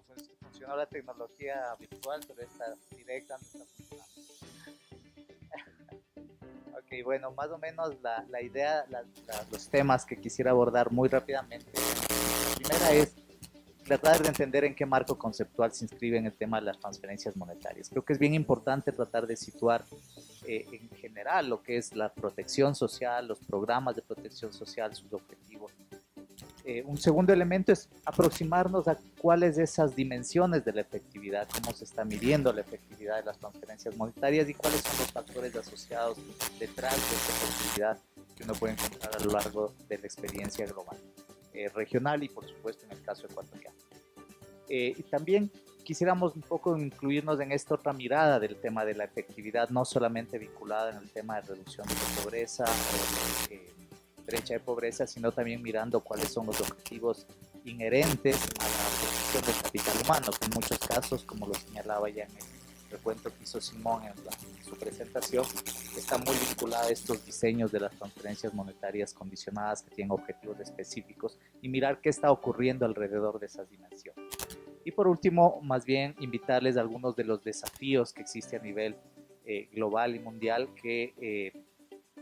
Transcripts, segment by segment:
bueno, funcionó la tecnología virtual, pero esta directa no está funcionando. Ok, bueno, más o menos la idea, los temas que quisiera abordar muy rápidamente. La primera es tratar de entender en qué marco conceptual se inscribe en el tema de las transferencias monetarias. Creo que es bien importante tratar de situar en general lo que es la protección social, los programas de protección social, sus objetivos. Un segundo elemento es aproximarnos a cuáles de esas dimensiones de la efectividad, cómo se está midiendo la efectividad de las transferencias monetarias y cuáles son los factores asociados detrás de esta efectividad que uno puede encontrar a lo largo de la experiencia global, regional y por supuesto en el caso ecuatoriano. Y también quisiéramos un poco incluirnos en esta otra mirada del tema de la efectividad, no solamente vinculada en el tema de reducción de la pobreza o de brecha de pobreza, sino también mirando cuáles son los objetivos inherentes a la producción del capital humano, que en muchos casos, como lo señalaba ya en el recuento que hizo Simón en su presentación, está muy vinculada a estos diseños de las transferencias monetarias condicionadas que tienen objetivos específicos y mirar qué está ocurriendo alrededor de esas dimensiones. Y por último, más bien invitarles a algunos de los desafíos que existen a nivel global y mundial que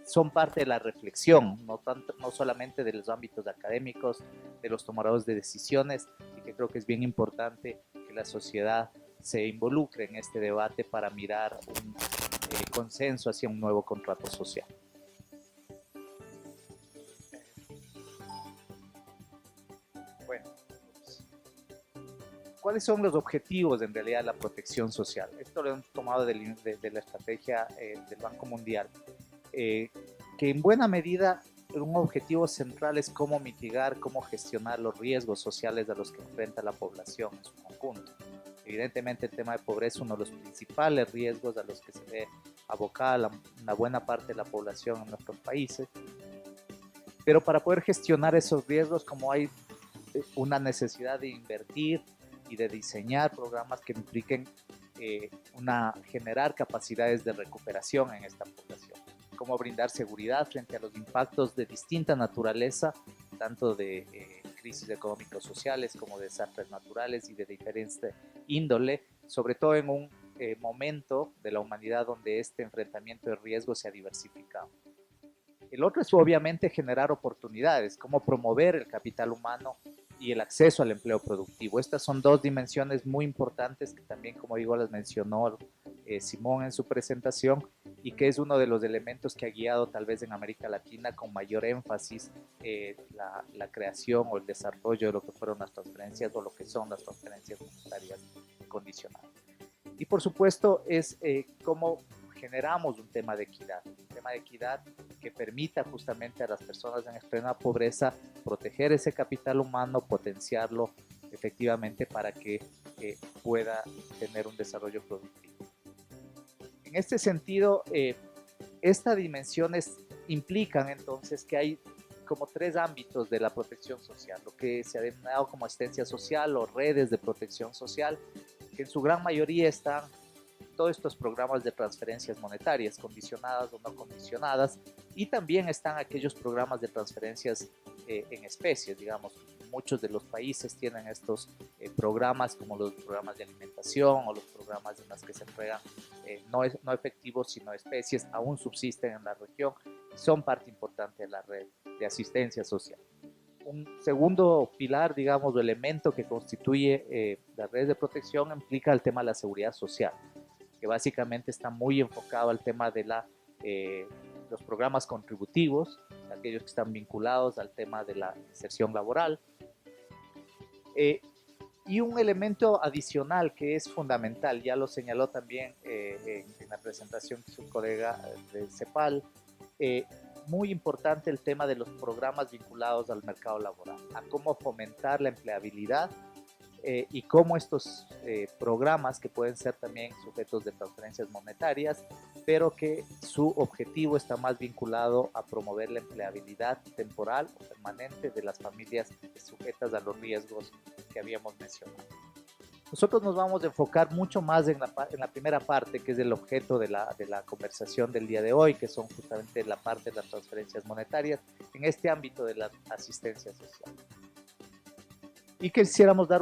son parte de la reflexión, no solamente de los ámbitos académicos, de los tomadores de decisiones, y que creo que es bien importante que la sociedad se involucre en este debate para mirar un consenso hacia un nuevo contrato social. Bueno, ¿cuáles son los objetivos en realidad de la protección social? Esto lo hemos tomado de la estrategia del Banco Mundial. Que en buena medida un objetivo central es cómo mitigar, cómo gestionar los riesgos sociales a los que enfrenta la población en su conjunto. Evidentemente el tema de pobreza es uno de los principales riesgos a los que se ve abocada una buena parte de la población en nuestros países, pero para poder gestionar esos riesgos, como hay una necesidad de invertir y de diseñar programas que impliquen generar capacidades de recuperación en esta población, cómo brindar seguridad frente a los impactos de distinta naturaleza, tanto de crisis económicos sociales como de desastres naturales y de diferente índole, sobre todo en un momento de la humanidad donde este enfrentamiento de riesgos se ha diversificado. El otro es obviamente generar oportunidades, cómo promover el capital humano y el acceso al empleo productivo. Estas son dos dimensiones muy importantes que también, como digo, las mencionó Simón en su presentación y que es uno de los elementos que ha guiado tal vez en América Latina con mayor énfasis la creación o el desarrollo de lo que fueron las transferencias o lo que son las transferencias monetarias condicionadas. Y por supuesto es cómo generamos un tema de equidad que permita justamente a las personas en extrema pobreza proteger ese capital humano, potenciarlo efectivamente para que pueda tener un desarrollo productivo. En este sentido, estas dimensiones implican entonces que hay como tres ámbitos de la protección social, lo que se ha denominado como asistencia social o redes de protección social, que en su gran mayoría están todos estos programas de transferencias monetarias, condicionadas o no condicionadas, y también están aquellos programas de transferencias en especies, digamos. Muchos de los países tienen estos programas como los programas de alimentación o los programas en los que se entregan no efectivos sino especies, aún subsisten en la región y son parte importante de la red de asistencia social. Un segundo pilar, digamos, o elemento que constituye la red de protección implica el tema de la seguridad social, que básicamente está muy enfocado al tema de los programas contributivos, aquellos que están vinculados al tema de la inserción laboral. Y un elemento adicional que es fundamental, ya lo señaló también en la presentación que su colega de CEPAL, muy importante el tema de los programas vinculados al mercado laboral, a cómo fomentar la empleabilidad y cómo estos programas que pueden ser también sujetos de transferencias monetarias, pero que su objetivo está más vinculado a promover la empleabilidad temporal o permanente de las familias sujetas a los riesgos que habíamos mencionado. Nosotros nos vamos a enfocar mucho más en la primera parte, que es el objeto de la conversación del día de hoy, que son justamente la parte de las transferencias monetarias en este ámbito de la asistencia social. Y quisiéramos dar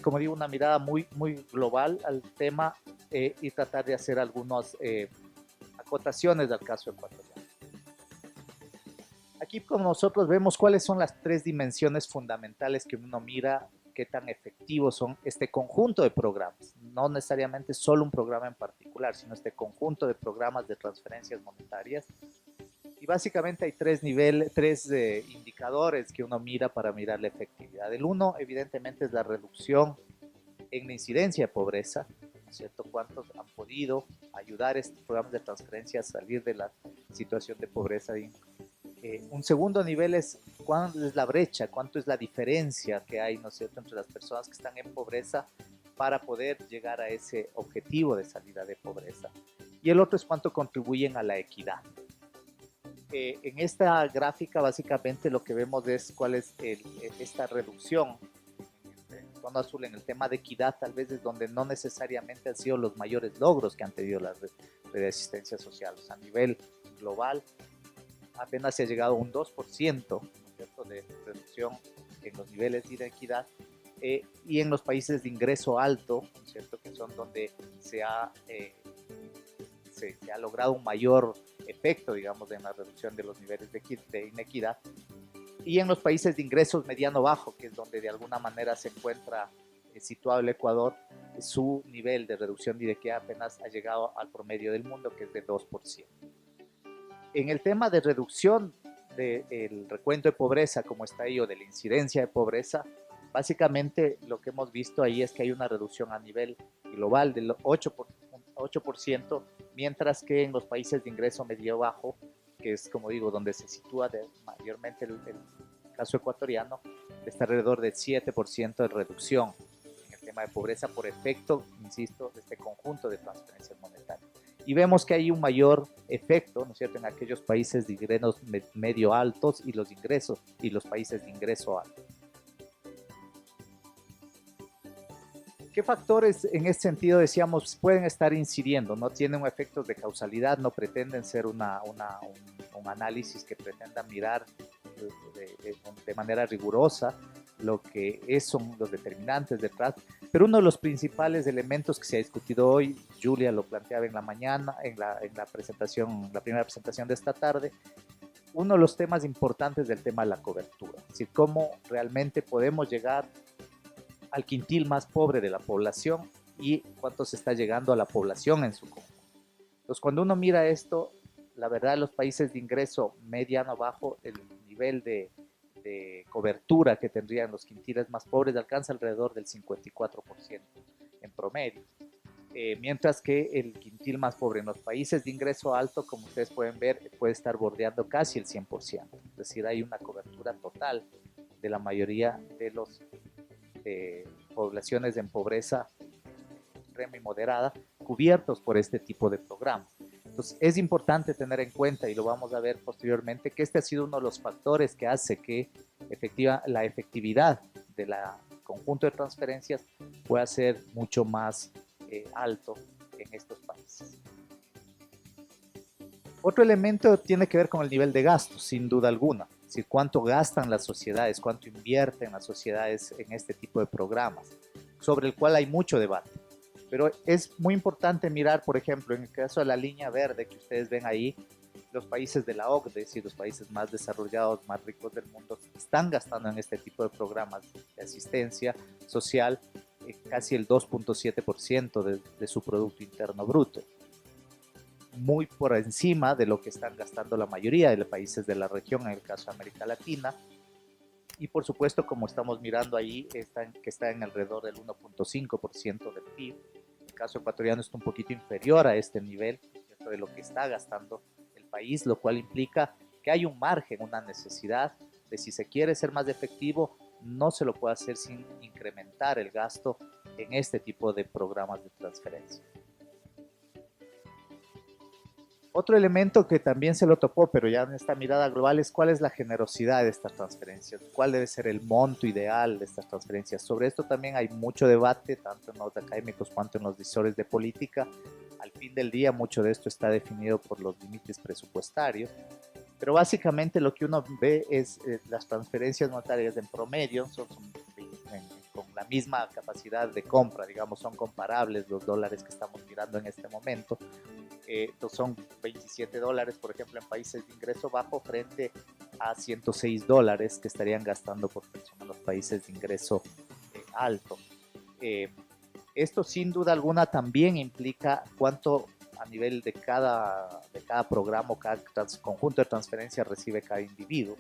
como digo, una mirada muy global al tema y tratar de hacer algunas acotaciones del caso ecuatoriano. Aquí como nosotros vemos cuáles son las tres dimensiones fundamentales que uno mira qué tan efectivos son este conjunto de programas, no necesariamente solo un programa en particular, sino este conjunto de programas de transferencias monetarias. Y básicamente hay tres indicadores que uno mira para mirar la efectividad. El uno, evidentemente, es la reducción en la incidencia de pobreza, ¿no es cierto? ¿Cuántos han podido ayudar a estos programas de transferencia a salir de la situación de pobreza? Un segundo nivel es cuánto es la brecha, cuánto es la diferencia que hay, ¿no es cierto?, entre las personas que están en pobreza para poder llegar a ese objetivo de salida de pobreza. Y el otro es cuánto contribuyen a la equidad. En esta gráfica básicamente lo que vemos es cuál es esta reducción en el tono azul en el tema de equidad, tal vez es donde no necesariamente han sido los mayores logros que han tenido las redes de asistencia social. O sea, a nivel global apenas se ha llegado a un 2%, ¿cierto?, de reducción en los niveles de inequidad, y en los países de ingreso alto, ¿cierto?, que son donde se ha logrado un mayor efecto, digamos, en la reducción de los niveles de inequidad, y en los países de ingresos mediano-bajo, que es donde de alguna manera se encuentra situado el Ecuador, su nivel de reducción de inequidad apenas ha llegado al promedio del mundo, que es de 2%. En el tema de reducción del recuento de pobreza, como está ahí, o de la incidencia de pobreza, básicamente lo que hemos visto ahí es que hay una reducción a nivel global del 8%, mientras que en los países de ingreso medio-bajo, que es, como digo, donde se sitúa mayormente el caso ecuatoriano, está alrededor del 7% de reducción en el tema de pobreza por efecto, insisto, de este conjunto de transferencias monetarias. Y vemos que hay un mayor efecto, ¿no es cierto?, en aquellos países de ingresos medio altos y los países de ingreso alto. ¿Qué factores en este sentido, decíamos, pueden estar incidiendo? No tienen efectos de causalidad, no pretenden ser un análisis que pretenda mirar de manera rigurosa lo que son los determinantes detrás, pero uno de los principales elementos que se ha discutido hoy, Julia lo planteaba en la mañana, en la presentación, la primera presentación de esta tarde, uno de los temas importantes del tema de la cobertura, es decir, cómo realmente podemos llegar al quintil más pobre de la población y cuánto se está llegando a la población en su conjunto. Entonces, cuando uno mira esto, la verdad, en los países de ingreso mediano-bajo, el nivel de cobertura que tendrían los quintiles más pobres alcanza alrededor del 54% en promedio. Mientras que el quintil más pobre en los países de ingreso alto, como ustedes pueden ver, puede estar bordeando casi el 100%. Es decir, hay una cobertura total de la mayoría de los poblaciones en pobreza extrema y moderada cubiertos por este tipo de programas. Entonces, es importante tener en cuenta, y lo vamos a ver posteriormente, que este ha sido uno de los factores que hace que la efectividad del conjunto de transferencias pueda ser mucho más alto en estos países. Otro elemento tiene que ver con el nivel de gasto, sin duda alguna. Es decir, cuánto gastan las sociedades, cuánto invierten las sociedades en este tipo de programas, sobre el cual hay mucho debate. Pero es muy importante mirar, por ejemplo, en el caso de la línea verde que ustedes ven ahí, los países de la OCDE, es decir, los países más desarrollados, más ricos del mundo, están gastando en este tipo de programas de asistencia social casi el 2.7% de su Producto Interno Bruto, muy por encima de lo que están gastando la mayoría de los países de la región, en el caso de América Latina. Y por supuesto, como estamos mirando ahí, que está en alrededor del 1.5% del PIB. El caso ecuatoriano está un poquito inferior a este nivel, ¿cierto?, de lo que está gastando el país, lo cual implica que hay un margen, una necesidad de, si se quiere ser más efectivo, no se lo puede hacer sin incrementar el gasto en este tipo de programas de transferencia. Otro elemento que también se lo topó, pero ya en esta mirada global, es cuál es la generosidad de estas transferencias, cuál debe ser el monto ideal de estas transferencias. Sobre esto también hay mucho debate, tanto en los académicos cuanto en los decisores de política. Al fin del día, mucho de esto está definido por los límites presupuestarios, pero básicamente lo que uno ve es las transferencias monetarias en promedio, son con la misma capacidad de compra, digamos, son comparables los dólares que estamos mirando en este momento. Son $27, por ejemplo, en países de ingreso bajo frente a $106 que estarían gastando por persona en los países de ingreso alto. Esto sin duda alguna también implica cuánto a nivel de cada programa o cada conjunto de transferencias recibe cada individuo,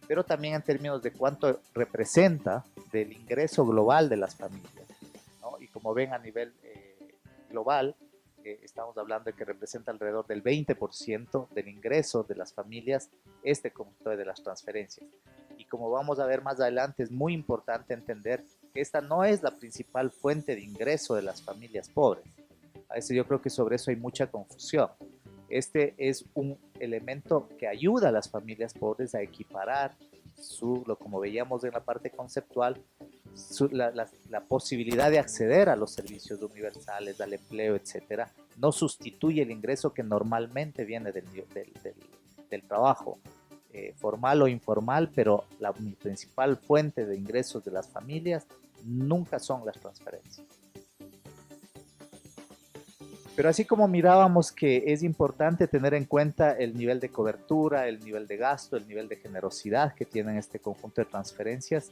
pero también en términos de cuánto representa del ingreso global de las familias, ¿no? Y como ven a nivel global, estamos hablando de que representa alrededor del 20% del ingreso de las familias este conjunto de las transferencias. Y como vamos a ver más adelante, es muy importante entender que esta no es la principal fuente de ingreso de las familias pobres. A veces yo creo que sobre eso hay mucha confusión. Este es un elemento que ayuda a las familias pobres a equiparar como veíamos en la parte conceptual, la posibilidad de acceder a los servicios universales, al empleo, etcétera, no sustituye el ingreso que normalmente viene del trabajo, formal o informal, pero la principal fuente de ingresos de las familias nunca son las transferencias. Pero así como mirábamos que es importante tener en cuenta el nivel de cobertura, el nivel de gasto, el nivel de generosidad que tienen este conjunto de transferencias,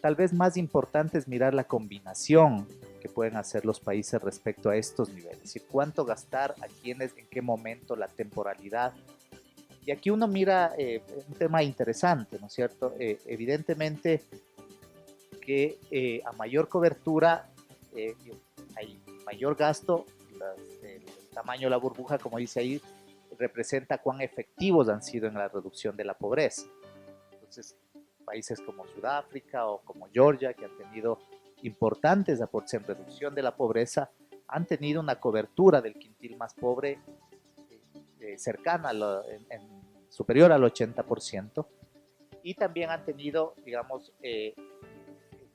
tal vez más importante es mirar la combinación que pueden hacer los países respecto a estos niveles. Es decir, cuánto gastar, a quiénes, en qué momento, la temporalidad. Y aquí uno mira un tema interesante, ¿no es cierto? Evidentemente que a mayor cobertura hay mayor gasto. El tamaño de la burbuja, como dice ahí, representa cuán efectivos han sido en la reducción de la pobreza. Entonces, países como Sudáfrica o como Georgia, que han tenido importantes aportes en reducción de la pobreza, han tenido una cobertura del quintil más pobre cercana, superior al 80%, y también han tenido, digamos,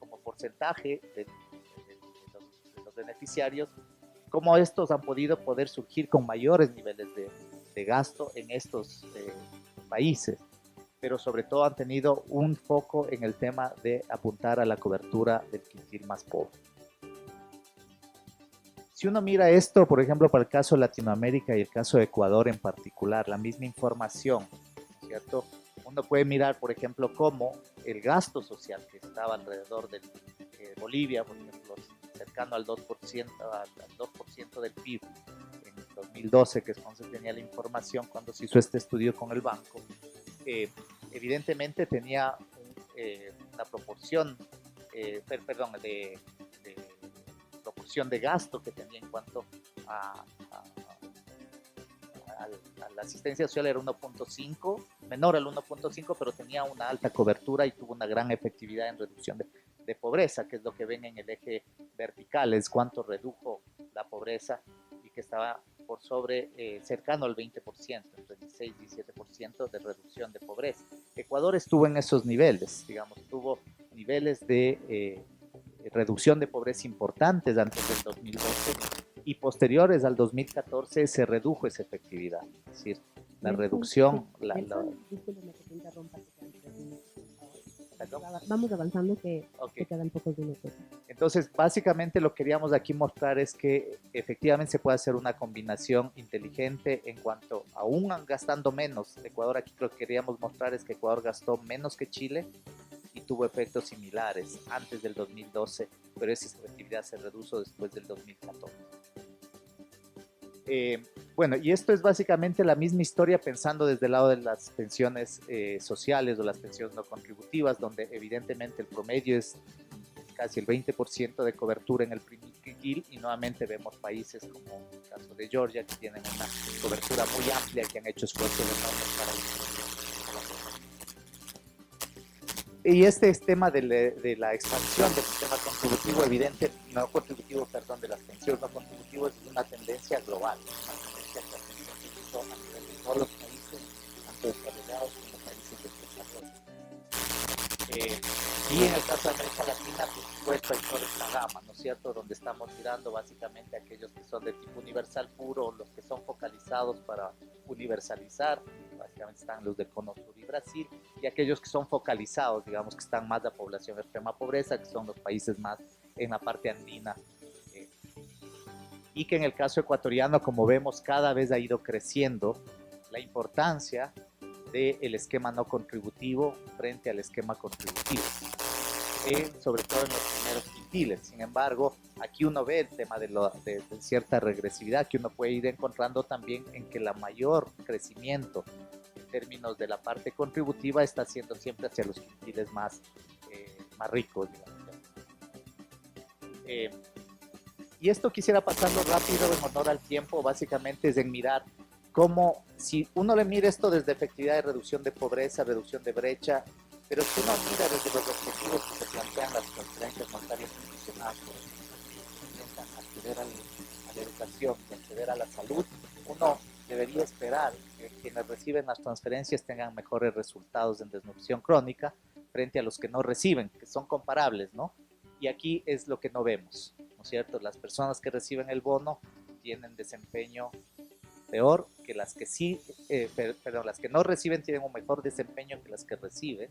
como porcentaje de los beneficiarios, cómo estos han podido surgir con mayores niveles de gasto en estos países, pero sobre todo han tenido un foco en el tema de apuntar a la cobertura del quintil más pobre. Si uno mira esto, por ejemplo, para el caso de Latinoamérica y el caso de Ecuador en particular, la misma información, ¿cierto? Uno puede mirar, por ejemplo, cómo el gasto social que estaba alrededor de Bolivia, por ejemplo, cercano al 2%, al 2% del PIB en 2012, que es cuando se tenía la información, cuando se hizo este estudio con el banco, evidentemente tenía una proporción, proporción de gasto que tenía en cuanto a la asistencia social era 1.5, menor al 1.5, pero tenía una alta cobertura y tuvo una gran efectividad en reducción de pobreza, que es lo que ven en el eje vertical, es cuánto redujo la pobreza y que estaba por sobre, cercano al 20%, entre 16 y 17% de reducción de pobreza. Ecuador estuvo en esos niveles, digamos, tuvo niveles de reducción de pobreza importantes antes del 2012 y posteriores al 2014 se redujo esa efectividad, es decir, la reducción... Discúlpeme que te interrumpa. Vamos avanzando que te quedan pocos minutos. Entonces, básicamente lo que queríamos aquí mostrar es que efectivamente se puede hacer una combinación inteligente en cuanto, aún gastando menos, Ecuador aquí lo que queríamos mostrar es que Ecuador gastó menos que Chile y tuvo efectos similares antes del 2012, pero esa efectividad se redujo después del 2014. Bueno, y esto es básicamente la misma historia pensando desde el lado de las pensiones sociales o las pensiones no contributivas, donde evidentemente el promedio es casi el 20% de cobertura en el primer quintil y nuevamente vemos países como el caso de Georgia que tienen una cobertura muy amplia, que han hecho esfuerzos enormes para y este tema de la expansión del sistema contributivo de las pensiones no contributivas es una tendencia global, una tendencia que ha visto a nivel de todos los países, tanto desarrollados como países de desarrollo. Y en el caso de América Latina, por supuesto, hay toda esta gama, ¿no es cierto?, donde estamos mirando básicamente aquellos que son de tipo universal puro, los que son focalizados para universalizar, básicamente están los del Cono Sur y Brasil, y aquellos que son focalizados, digamos, que están más la población de extrema pobreza, que son los países más en la parte andina, y que en el caso ecuatoriano, como vemos, cada vez ha ido creciendo la importancia del esquema no contributivo frente al esquema contributivo, sobre todo en los primeros quintiles. Sin embargo, aquí uno ve el tema de cierta regresividad que uno puede ir encontrando también en que la mayor crecimiento en términos de la parte contributiva está siendo siempre hacia los quintiles más ricos, digamos. Y esto quisiera pasarlo rápido en honor al tiempo, básicamente es en mirar cómo, si uno le mira esto desde efectividad de reducción de pobreza, reducción de brecha, pero si uno mira desde los objetivos que se plantean las transferencias monetarias institucionales, por ejemplo, acceder a la educación, acceder a la salud, uno debería esperar que quienes reciben las transferencias tengan mejores resultados en desnutrición crónica frente a los que no reciben, que son comparables, ¿no? Y aquí es lo que no vemos, ¿no es cierto? Las personas que reciben el bono tienen desempeño peor que las que sí, perdón, las que no reciben tienen un mejor desempeño que las que reciben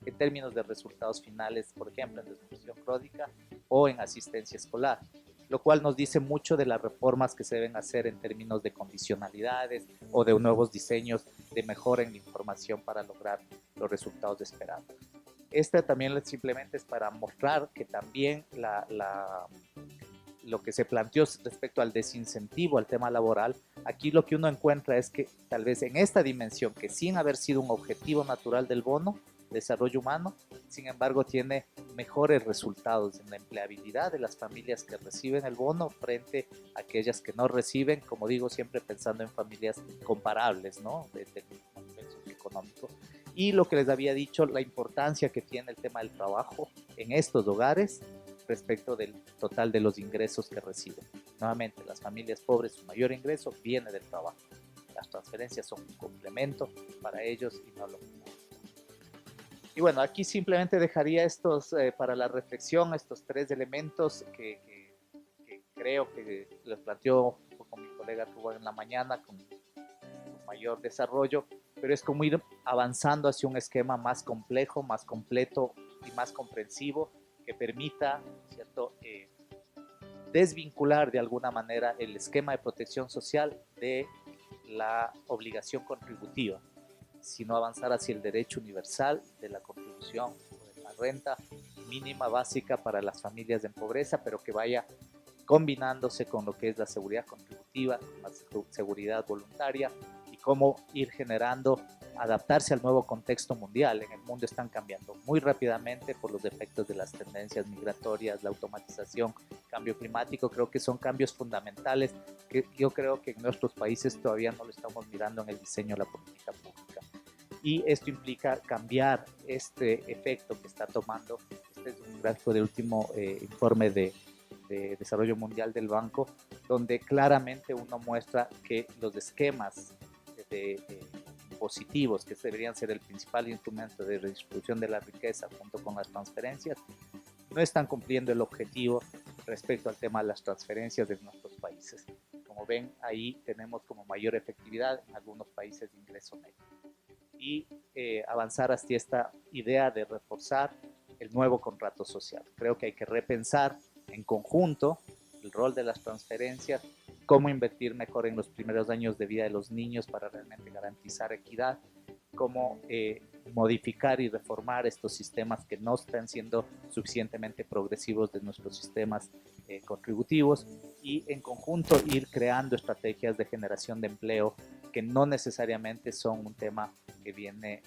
en términos de resultados finales, por ejemplo, en desnutrición crónica o en asistencia escolar, lo cual nos dice mucho de las reformas que se deben hacer en términos de condicionalidades o de nuevos diseños de mejora en la información para lograr los resultados esperados. Esta también simplemente es para mostrar que también lo que se planteó respecto al desincentivo al tema laboral, aquí lo que uno encuentra es que tal vez en esta dimensión, que sin haber sido un objetivo natural del bono, desarrollo humano, sin embargo tiene mejores resultados en la empleabilidad de las familias que reciben el bono frente a aquellas que no reciben, como digo, siempre pensando en familias comparables, ¿no?, de nivel socioeconómico. Y lo que les había dicho, la importancia que tiene el tema del trabajo en estos hogares respecto del total de los ingresos que reciben. Nuevamente, las familias pobres, su mayor ingreso viene del trabajo. Las transferencias son un complemento para ellos y no lo mismo. Y bueno, aquí simplemente dejaría estos para la reflexión, estos tres elementos que creo que les planteó con mi colega Rubén en la mañana con mayor desarrollo, pero es como ir avanzando hacia un esquema más complejo, más completo y más comprensivo que permita, ¿cierto?, desvincular de alguna manera el esquema de protección social de la obligación contributiva, sino avanzar hacia el derecho universal de la contribución o de la renta mínima básica para las familias en pobreza, pero que vaya combinándose con lo que es la seguridad contributiva, la seguridad voluntaria y cómo ir generando, adaptarse al nuevo contexto mundial. En el mundo están cambiando muy rápidamente por los efectos de las tendencias migratorias, la automatización, cambio climático. Creo que son cambios fundamentales que yo creo que en nuestros países todavía no lo estamos mirando en el diseño de la política pública. Y esto implica cambiar este efecto que está tomando. Este es un gráfico del último informe de Desarrollo Mundial del Banco, donde claramente uno muestra que los esquemas positivos, que deberían ser el principal instrumento de redistribución de la riqueza junto con las transferencias, no están cumpliendo el objetivo respecto al tema de las transferencias de nuestros países. Como ven, ahí tenemos como mayor efectividad en algunos países de ingreso medio. Y avanzar hacia esta idea de reforzar el nuevo contrato social. Creo que hay que repensar en conjunto el rol de las transferencias, cómo invertir mejor en los primeros años de vida de los niños para realmente garantizar equidad, cómo modificar y reformar estos sistemas que no están siendo suficientemente progresivos de nuestros sistemas contributivos, y en conjunto ir creando estrategias de generación de empleo que no necesariamente son un tema que viene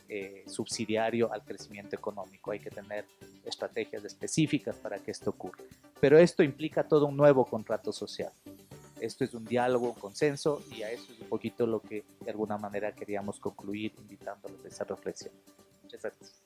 subsidiario al crecimiento económico. Hay que tener estrategias específicas para que esto ocurra. Pero esto implica todo un nuevo contrato social. Esto es un diálogo, un consenso, y a eso es un poquito lo que de alguna manera queríamos concluir invitándolos a esa reflexión. Muchas gracias.